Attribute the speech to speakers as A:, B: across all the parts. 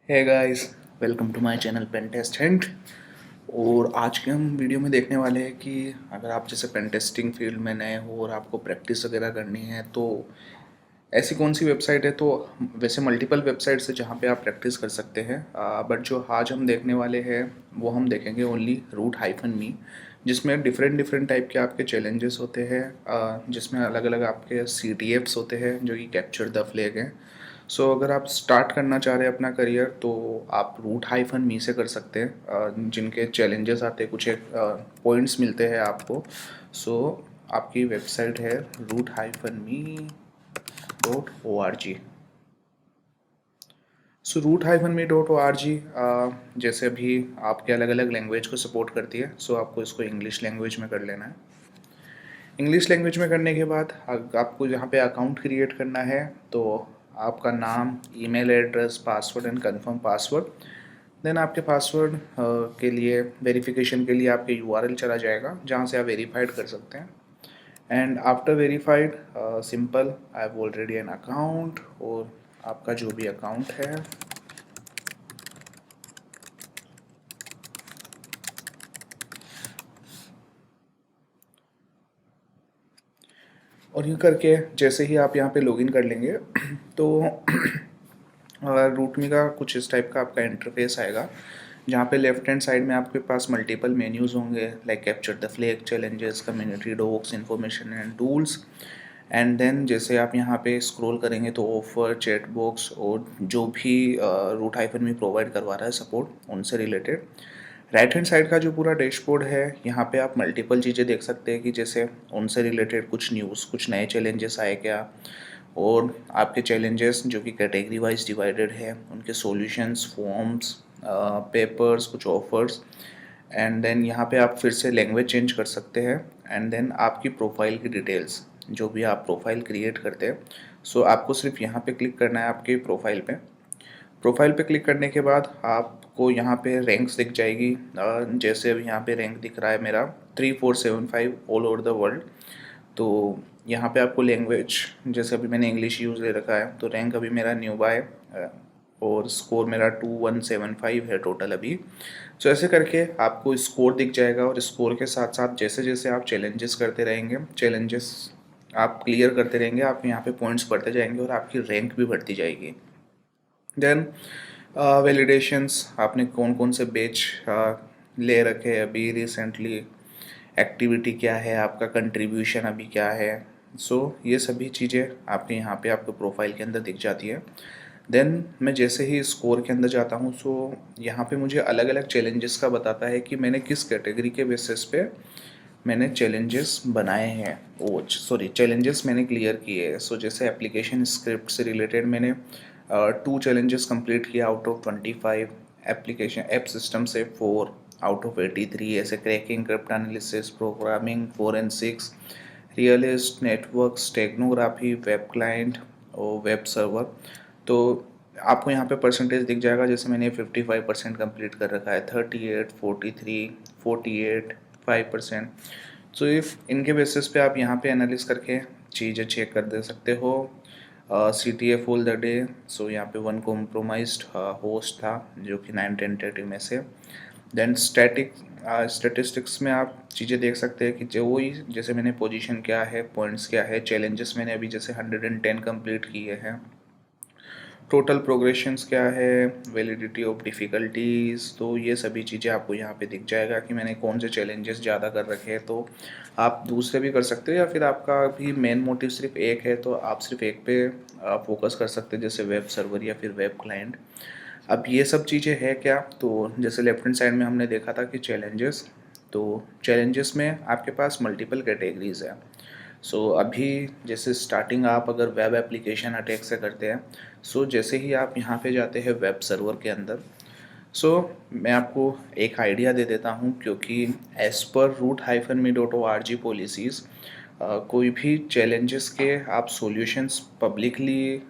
A: Hey guys, welcome to my channel pen test hint. और आज के हम वीडियो में देखने वाले हैं कि अगर आप जैसे पेन टेस्टिंग फील्ड में नए हो और आपको प्रैक्टिस वगैरह करनी है तो ऐसी कौन सी वेबसाइट है। तो वैसे मल्टीपल वेबसाइट्स है जहाँ पे आप प्रैक्टिस कर सकते हैं, बट जो आज हम देखने वाले हैं वो हम देखेंगे ओनली रूट-मी, जिसमें डिफरेंट डिफरेंट टाइप के आपके चैलेंजेस होते हैं, जिसमें अलग अलग आपके CTFs होते हैं जो कि कैप्चर द फ्लैग हैं। सो अगर आप स्टार्ट करना चाह रहे हैं अपना करियर तो आप रूट-मी से कर सकते हैं, जिनके चैलेंजेस आते हैं, कुछ एक पॉइंट्स मिलते हैं आपको। सो आपकी वेबसाइट है root-me.org। सो root-me.org जैसे अभी आपके अलग अलग लैंग्वेज को सपोर्ट करती है, सो आपको इसको इंग्लिश लैंग्वेज में कर लेना है। इंग्लिश लैंग्वेज में करने के बाद आपको यहाँ पे अकाउंट क्रिएट करना है, तो आपका नाम, email address, password and confirm password. Then आपके पासवर्ड के लिए वेरिफिकेशन के लिए आपके URL चला जाएगा जहाँ से आप वेरीफाइड कर सकते हैं। And after verified simple, I have already an account, और आपका जो भी अकाउंट है और यूँ करके जैसे ही आप यहाँ पे लॉगिन कर लेंगे तो रूटमी का कुछ इस टाइप का आपका इंटरफेस आएगा, जहाँ पे लेफ्ट हैंड साइड में आपके पास मल्टीपल मेन्यूज़ होंगे, like capture the flag, challenges, community docs, information and tools. And then जैसे आप यहाँ पे स्क्रॉल करेंगे तो ऑफर, चैट बॉक्स और जो भी रूट-मी प्रोवाइड करवा रहा है सपोर्ट, उनसे रिलेटेड राइट हैंड साइड का जो पूरा डैशबोर्ड है, यहाँ पे आप मल्टीपल चीज़ें देख सकते हैं कि जैसे उनसे रिलेटेड कुछ न्यूज़, कुछ नए चैलेंजेस आए क्या, और आपके चैलेंजेस जो कि कैटेगरी वाइज डिवाइडेड है, उनके सॉल्यूशंस, फॉर्म्स, पेपर्स, कुछ ऑफर्स। एंड देन यहाँ पे आप फिर से लैंग्वेज चेंज कर सकते हैं। एंड देन आपकी प्रोफाइल की डिटेल्स, जो भी आप प्रोफाइल क्रिएट करते हैं, सो आपको सिर्फ यहाँ पे क्लिक करना है आपके प्रोफाइल पे। प्रोफाइल पे क्लिक करने के बाद आपको यहाँ पे रैंक्स दिख जाएगी, जैसे अभी यहाँ पे रैंक दिख रहा है मेरा 3475 ऑल ओवर द वर्ल्ड। तो यहाँ पे आपको लैंग्वेज, जैसे अभी मैंने इंग्लिश यूज़ ले रखा है, तो रैंक अभी मेरा न्यूबा है, और स्कोर मेरा 2175 है टोटल अभी। सो ऐसे करके आपको स्कोर दिख जाएगा, और स्कोर के साथ साथ जैसे जैसे आप चैलेंजेस करते रहेंगे, चैलेंजेस आप क्लियर करते रहेंगे, आप यहाँ पे पॉइंट्स बढ़ते जाएंगे और आपकी रैंक भी बढ़ती जाएगी। देन वैलिडेशंस, आपने कौन कौन से बैच ले रखे हैं अभी रिसेंटली, एक्टिविटी क्या है, आपका कंट्रीब्यूशन अभी क्या है। सो ये सभी चीज़ें आपके यहाँ पे आपके प्रोफाइल के अंदर दिख जाती है। देन मैं जैसे ही स्कोर के अंदर जाता हूँ, सो यहाँ पे मुझे अलग अलग चैलेंजेस का बताता है कि मैंने किस कैटेगरी के बेसिस पे मैंने चैलेंजेस बनाए हैं, ओ सॉरी चैलेंजेस मैंने क्लियर किए हैं। सो जैसे एप्लीकेशन स्क्रिप्ट से रिलेटेड मैंने 2 चैलेंजेस कंप्लीट किया out of 25, application app system से 4 आउट ऑफ 83, ऐसे cracking, crypt analysis, programming, forensics, realist, network, steganography, web client और वेब सर्वर। तो आपको यहाँ पे परसेंटेज दिख जाएगा, जैसे मैंने 55% कंप्लीट कर रखा है, 38, 43, 48, 5%। सो इफ़ इनके बेसिस पे आप यहाँ पे एनालिस करके चीज़ें चेक कर दे सकते हो। CTF ऑल द डे, सो यहाँ पे वन कॉम्प्रोमाइज्ड होस्ट था जो कि 9 टेंटेटिव में से। देन स्टैटिस्टिक्स में आप चीज़ें देख सकते हैं कि जो वही, जैसे मैंने पोजीशन क्या है, पॉइंट्स क्या है, चैलेंजेस मैंने अभी जैसे 110 कंप्लीट किए हैं, टोटल प्रोग्रेशंस क्या है, वैलिडिटी ऑफ डिफ़िकल्टीज़। तो ये सभी चीज़ें आपको यहाँ पे दिख जाएगा कि मैंने कौन से चैलेंजेस ज़्यादा कर रखे हैं। तो आप दूसरे भी कर सकते हो, या फिर आपका भी मेन मोटिव सिर्फ एक है तो आप सिर्फ एक पे फोकस कर सकते हैं, जैसे वेब सर्वर या फिर वेब क्लाइंट। अब ये सब चीज़ें हैं क्या, तो जैसे लेफ्ट हैंड साइड में हमने देखा था कि चैलेंजेस, तो चैलेंजेस में आपके पास मल्टीपल कैटेगरीज है। सो अभी जैसे स्टार्टिंग आप अगर वेब एप्लीकेशन अटैक से करते हैं, सो जैसे ही आप यहाँ पे जाते हैं वेब सर्वर के अंदर, सो मैं आपको एक आइडिया दे देता हूँ, क्योंकि एज़ पर root-me.org पॉलिसीज़ कोई भी चैलेंजेस के आप सॉल्यूशंस पब्लिकली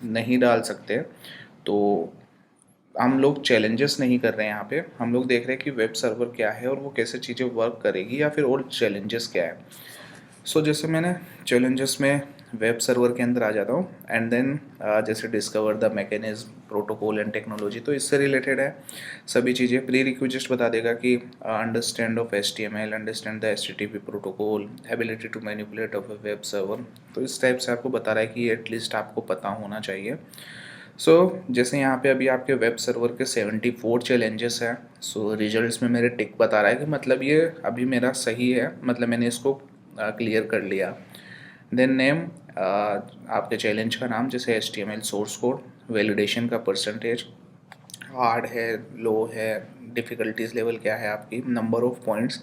A: नहीं डाल सकते। तो हम लोग चैलेंजेस नहीं कर रहे हैं यहाँ पे, हम लोग देख रहे हैं कि वेब सर्वर क्या है और वो कैसे चीज़ें वर्क करेगी, या फिर और चैलेंजेस क्या है। सो जैसे मैंने चैलेंजेस में वेब सर्वर के अंदर आ जाता हूँ एंड देन जैसे discover the mechanism protocol and technology, तो इससे रिलेटेड है सभी चीज़ें। प्री रिक्विजिस्ट बता देगा कि understand of HTML, understand the HTTP protocol, ability to manipulate of a web server, तो इस टाइप से आपको बता रहा है कि एटलीस्ट आपको पता होना चाहिए। जैसे यहाँ पे अभी आपके वेब सर्वर के 74 चैलेंजेस हैं। रिजल्ट्स में मेरे टिक बता रहा है कि मतलब ये अभी मेरा सही है, मतलब मैंने इसको क्लियर कर लिया। देन नेम, आपके चैलेंज का नाम, जैसे HTML सोर्स कोड, वैलिडेशन का परसेंटेज, हार्ड है, लो है, डिफ़िकल्टीज लेवल क्या है आपकी, नंबर ऑफ़ पॉइंट्स।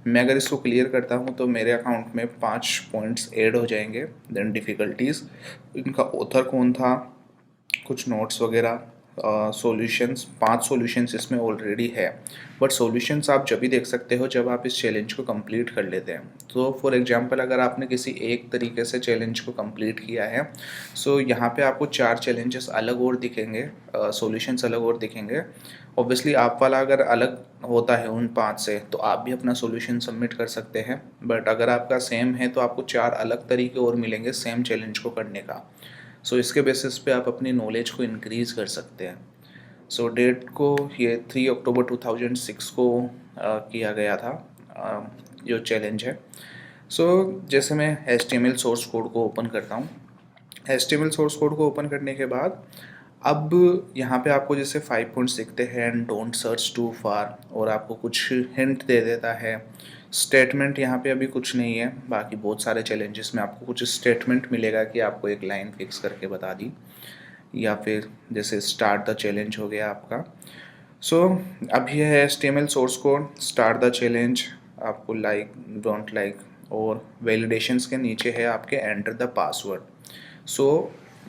A: मैं अगर इसको क्लियर करता हूँ तो मेरे अकाउंट में 5 पॉइंट्स ऐड हो जाएंगे। देन डिफ़िकल्टीज़, इनका ऑथर कौन था, कुछ नोट्स वगैरह, सॉल्यूशंस, 5 सॉल्यूशंस इसमें ऑलरेडी है, बट सॉल्यूशंस आप जब भी देख सकते हो जब आप इस चैलेंज को कंप्लीट कर लेते हैं। तो फॉर एग्जांपल अगर आपने किसी एक तरीके से चैलेंज को कंप्लीट किया है, यहाँ पे आपको 4 चैलेंजेस अलग और दिखेंगे, सॉल्यूशंस अलग और दिखेंगे। ऑब्वियसली आप वाला अगर अलग होता है उन 5 से तो आप भी अपना सॉल्यूशन सबमिट कर सकते हैं, बट अगर आपका सेम है तो आपको 4 अलग तरीके और मिलेंगे सेम चैलेंज को करने का। इसके बेसिस पे आप अपनी नॉलेज को इंक्रीज़ कर सकते हैं। डेट को ये 3 अक्टूबर 2006 को किया गया था, जो चैलेंज है। जैसे मैं HTML सोर्स कोड को ओपन करता हूँ, HTML सोर्स कोड को ओपन करने के बाद अब यहाँ पे आपको जैसे 5 पॉइंट्स दिखते हैं, एंड डोंट सर्च टू फार, और आपको कुछ हिंट दे देता है। स्टेटमेंट यहाँ पे अभी कुछ नहीं है, बाकी बहुत सारे चैलेंजेस में आपको कुछ स्टेटमेंट मिलेगा कि आपको एक लाइन फिक्स करके बता दी, या फिर जैसे स्टार्ट द चैलेंज हो गया आपका। अब ये है HTML source code, start the challenge, आपको लाइक, डोंट लाइक, और वैलिडेशंस के नीचे है आपके एंटर द पासवर्ड।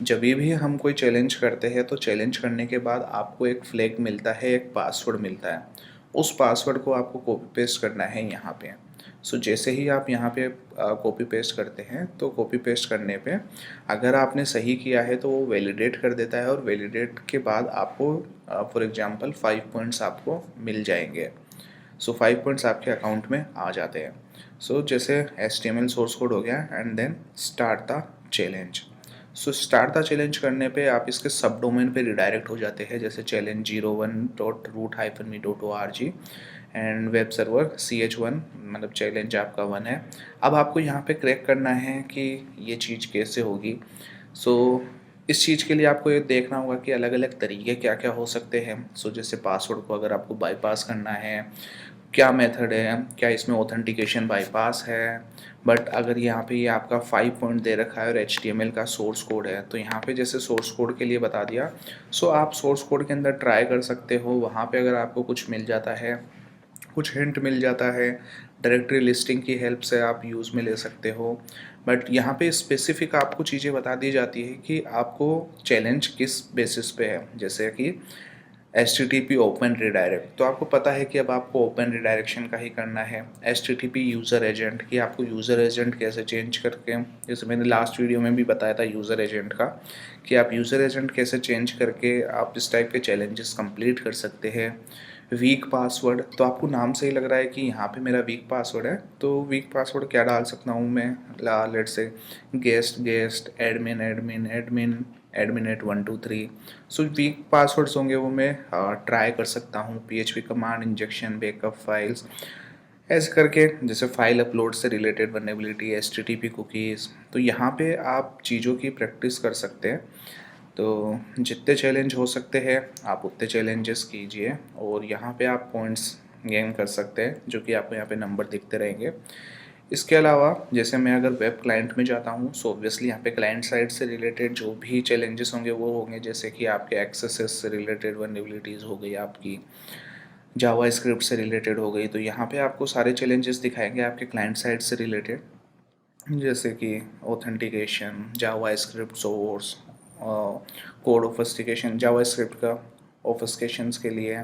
A: जब भी हम कोई चैलेंज करते हैं तो चैलेंज करने के बाद आपको एक फ्लैग मिलता है, एक पासवर्ड मिलता है, उस पासवर्ड को आपको कॉपी पेस्ट करना है यहाँ पे। जैसे ही आप यहाँ पे कॉपी पेस्ट करते हैं तो कॉपी पेस्ट करने पे अगर आपने सही किया है तो वो वैलिडेट कर देता है, और वैलिडेट के बाद आपको फॉर एग्जांपल 5 पॉइंट्स आपको मिल जाएंगे। 5 पॉइंट्स आपके अकाउंट में आ जाते हैं। जैसे HTML सोर्स कोड हो गया and then start the challenge. Start the challenge करने पे आप इसके सब डोमेन पे रिडायरेक्ट हो जाते हैं, जैसे challenge01.root-me.org and web server CH1, मतलब चैलेंज आपका 1 है। अब आपको यहाँ पे क्रैक करना है कि ये चीज़ कैसे होगी। इस चीज़ के लिए आपको ये देखना होगा कि अलग अलग तरीके क्या क्या हो सकते हैं। जैसे पासवर्ड को अगर आपको बाईपास करना है, क्या मेथड है, क्या इसमें ऑथेंटिकेशन बाईपास है। बट अगर यहाँ पे ये आपका 5 पॉइंट दे रखा है और HTML का सोर्स कोड है, तो यहाँ पे जैसे सोर्स कोड के लिए बता दिया, आप सोर्स कोड के अंदर ट्राई कर सकते हो। वहाँ पे अगर आपको कुछ मिल जाता है, कुछ हिंट मिल जाता है, डायरेक्टरी लिस्टिंग की हेल्प से आप यूज़ में ले सकते हो। बट यहाँ पे स्पेसिफिक आपको चीज़ें बता दी जाती है कि आपको चैलेंज किस बेसिस पे है। जैसे कि HTTP ओपन रिडायरेक्ट, तो आपको पता है कि अब आपको ओपन रिडायरेक्शन का ही करना है। HTTP यूज़र एजेंट, कि आपको यूज़र एजेंट कैसे चेंज करके, जैसे मैंने लास्ट वीडियो में भी बताया था यूज़र एजेंट का, कि आप यूज़र एजेंट कैसे चेंज करके आप इस टाइप के चैलेंजेस कंप्लीट कर सकते हैं। वीक पासवर्ड, तो आपको नाम से ही लग रहा है कि यहाँ पे मेरा वीक पासवर्ड है, तो वीक पासवर्ड क्या डाल सकता हूँ मैं, let say guest guest, admin admin admin एडमिनेट 1 2 3। वीक पासवर्ड्स होंगे वो मैं ट्राई कर सकता हूँ। PHP command injection, backup files, ऐसे करके, जैसे फाइल अपलोड से रिलेटेड वल्नरेबिलिटी, HTTP कुकीज़। तो यहाँ पे आप चीज़ों की प्रैक्टिस कर सकते हैं। तो जितने चैलेंज हो सकते हैं आप उतने चैलेंजेस कीजिए, और यहाँ पे आप पॉइंट्स गेन कर सकते हैं, जो कि आपको यहाँ पे नंबर दिखते रहेंगे। इसके अलावा जैसे मैं अगर वेब क्लाइंट में जाता हूँ, ऑब्वियसली यहाँ पे क्लाइंट साइड से रिलेटेड जो भी चैलेंजेस होंगे वो होंगे, जैसे कि आपके एक्सेसेस से रिलेटेड वल्नरेबिलिटीज़ हो गई, आपकी जावा स्क्रिप्ट से रिलेटेड हो गई। तो यहाँ पे आपको सारे चैलेंजेस दिखाएंगे आपके क्लाइंट साइड से रिलेटेड, जैसे कि ऑथेंटिकेशन, जावा स्क्रिप्ट सोर्स, कोड ऑफस्टिकेशन, जावा स्क्रिप्ट का ऑफस्टिकेशंस के लिए,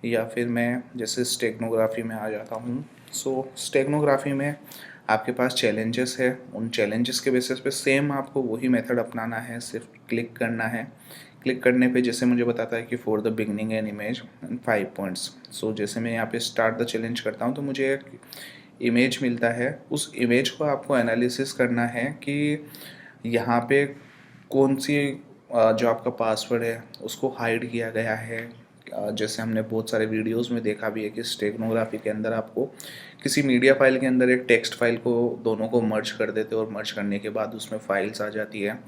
A: या फिर मैं जैसे स्टेगनोग्राफी में आ जाता हूँ। स्टेगनोग्राफी में आपके पास चैलेंजेस है, उन चैलेंजेस के बेसिस पे सेम आपको वही मेथड अपनाना है, सिर्फ क्लिक करना है। क्लिक करने पे जैसे मुझे बताता है कि for the beginning an image 5 points. जैसे मैं यहाँ पे स्टार्ट द चैलेंज करता हूँ तो मुझे इमेज मिलता है, उस इमेज को आपको एनालिसिस करना है कि यहाँ पे कौन सी जो आपका पासवर्ड है उसको हाइड किया गया है। जैसे हमने बहुत सारे वीडियोस में देखा भी है कि स्टेगनोग्राफी के अंदर आपको किसी मीडिया फाइल के अंदर एक टेक्स्ट फाइल को दोनों को मर्ज कर देते हैं और मर्ज करने के बाद उसमें फाइल्स आ जाती है।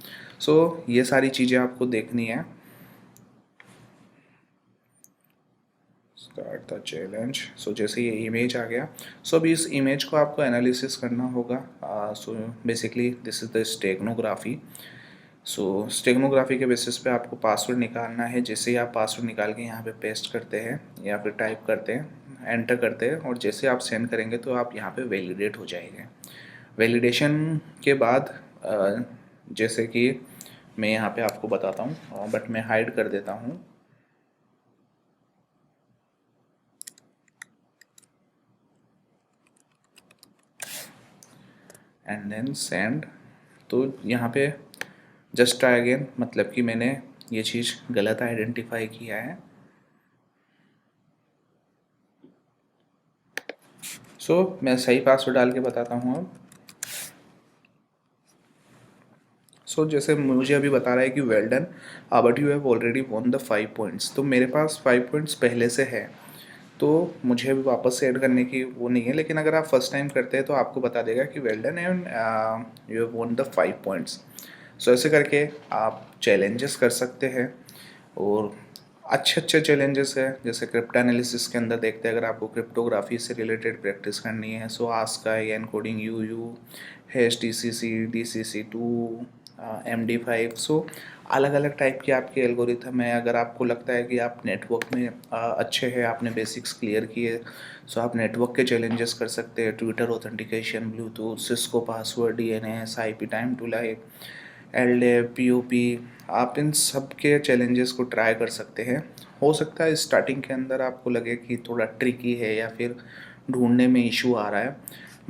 A: सो ये सारी चीज़ें आपको देखनी है। Start the challenge. सो जैसे ये इमेज आ गया, सो अभी इस इमेज को आपको एनालिसिस करना होगा। So basically this is the steganography. So steganography के बेसिस पे आपको पासवर्ड निकालना है। जैसे ही आप पासवर्ड निकाल के यहाँ पे पेस्ट करते हैं या फिर टाइप करते हैं, एंटर करते हैं, और जैसे आप सेंड करेंगे तो आप यहाँ पे वैलिडेट हो जाएंगे। वैलिडेशन के बाद जैसे कि मैं यहाँ पे आपको बताता हूँ, बट मैं हाइड कर देता हूँ। And then send. तो यहाँ पे जस्ट ट्राई अगेन, मतलब कि मैंने ये चीज़ गलत आइडेंटिफाई किया है। सो मैं सही पासवर्ड डाल के बताता हूँ अब। सो जैसे मुझे अभी बता रहा है कि well done, but you have already von the 5 points. तो मेरे पास 5 पॉइंट्स पहले से है, तो मुझे अभी वापस से ऐड करने की वो नहीं है। लेकिन अगर आप फर्स्ट टाइम करते हैं तो आपको बता देगा कि well done and you have won the 5 points. So ऐसे करके आप चैलेंजेस कर सकते हैं, और अच्छे अच्छे चैलेंजेस है। जैसे क्रिप्टो एनालिसिस के अंदर देखते हैं, अगर आपको क्रिप्टोग्राफी से रिलेटेड प्रैक्टिस करनी है, so ASCII, encoding you hash DCC, DCC2, MD5। So अलग अलग टाइप की आपकी एल्गोरिथम है। अगर आपको लगता है कि आप नेटवर्क में अच्छे हैं, आपने बेसिक्स क्लियर किए, सो आप नेटवर्क के चैलेंजेस कर सकते हैं। Twitter authentication, Bluetooth, Cisco password, DNS, IP time to live, LDAP, POP, आप इन सब के चैलेंजेस को ट्राई कर सकते हैं। हो सकता है स्टार्टिंग के अंदर आपको लगे कि थोड़ा ट्रिकी है या फिर ढूंढने में इशू आ रहा है,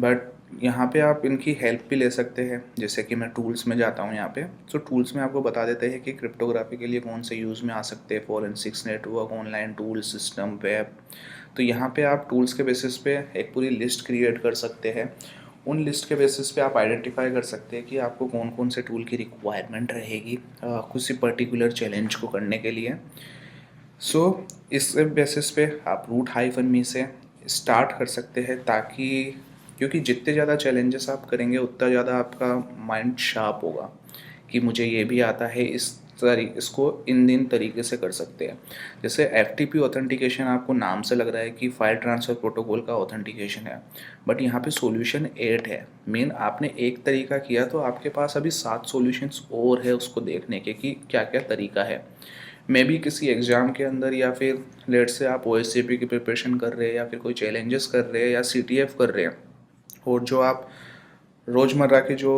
A: बट यहाँ पे आप इनकी हेल्प भी ले सकते हैं। जैसे कि मैं टूल्स में जाता हूँ यहाँ पे, तो टूल्स में आपको बता देते हैं कि क्रिप्टोग्राफी के लिए कौन से यूज़ में आ सकते हैं, forensics, network, online tool, system, web. तो यहाँ पे आप टूल्स के बेसिस पे एक पूरी लिस्ट क्रिएट कर सकते हैं। उन लिस्ट के बेसिस पे आप आइडेंटिफाई कर सकते हैं कि आपको कौन कौन से टूल की रिक्वायरमेंट रहेगी किसी पर्टिकुलर चैलेंज को करने के लिए। सो इस बेसिस पे आप रूट-मी से स्टार्ट कर सकते हैं, ताकि क्योंकि जितने ज़्यादा चैलेंजेस आप करेंगे उतना ज़्यादा आपका माइंड शार्प होगा कि मुझे ये भी आता है, इसको इन तरीके से कर सकते हैं। जैसे FTP ऑथेंटिकेशन आपको नाम से लग रहा है कि फाइल ट्रांसफ़र प्रोटोकॉल का ऑथेंटिकेशन है, बट यहाँ पे सॉल्यूशन 8 है। मेन आपने एक तरीका किया तो आपके पास अभी 7 सॉल्यूशंस और है उसको देखने के कि क्या क्या तरीका है। मे बी किसी एग्ज़ाम के अंदर, या फिर लेट से आप OSCP की प्रिपरेशन कर रहे हैं, या फिर कोई चैलेंजेस कर रहे हैं, या CTF कर रहे हैं, और जो आप रोज़मर्रा के जो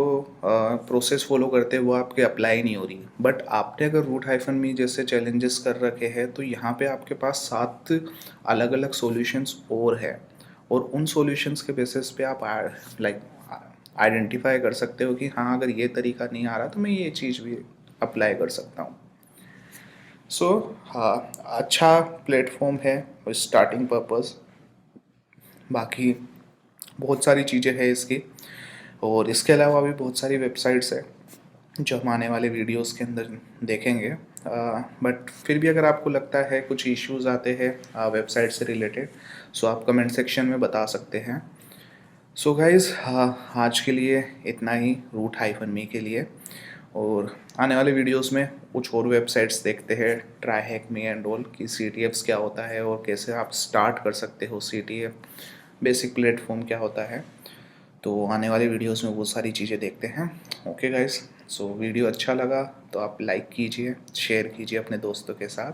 A: प्रोसेस फॉलो करते हैं वो आपके अप्लाई नहीं हो रही। बट आपने अगर रूट-मी जैसे चैलेंजेस कर रखे हैं, तो यहाँ पे आपके पास 7 अलग अलग सॉल्यूशंस और है, और उन सॉल्यूशंस के बेसिस पे आप लाइक आइडेंटिफाई कर सकते हो कि हाँ, अगर ये तरीका नहीं आ रहा तो मैं ये चीज़ भी अप्लाई कर सकता हूँ। सो हाँ, अच्छा प्लेटफॉर्म है स्टार्टिंग पर्पस। बाकी बहुत सारी चीज़ें हैं इसकी, और इसके अलावा भी बहुत सारी वेबसाइट्स है जो हम आने वाले वीडियोस के अंदर देखेंगे। बट फिर भी अगर आपको लगता है कुछ इश्यूज आते हैं वेबसाइट से रिलेटेड, सो आप कमेंट सेक्शन में बता सकते हैं। सो गाइज़, आज के लिए इतना ही रूट-मी के लिए, और आने वाले वीडियोस में कुछ और वेबसाइट्स देखते हैं, try hack me and all, कि CTFs क्या होता है और कैसे आप स्टार्ट कर सकते हो CTF, बेसिक प्लेटफॉर्म क्या होता है। तो आने वाले वीडियोस में वो सारी चीज़ें देखते हैं। ओके गाइस, सो वीडियो अच्छा लगा तो आप लाइक कीजिए, शेयर कीजिए अपने दोस्तों के साथ,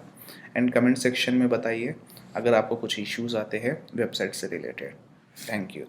A: एंड कमेंट सेक्शन में बताइए अगर आपको कुछ इश्यूज़ आते हैं वेबसाइट से रिलेटेड। Thank you.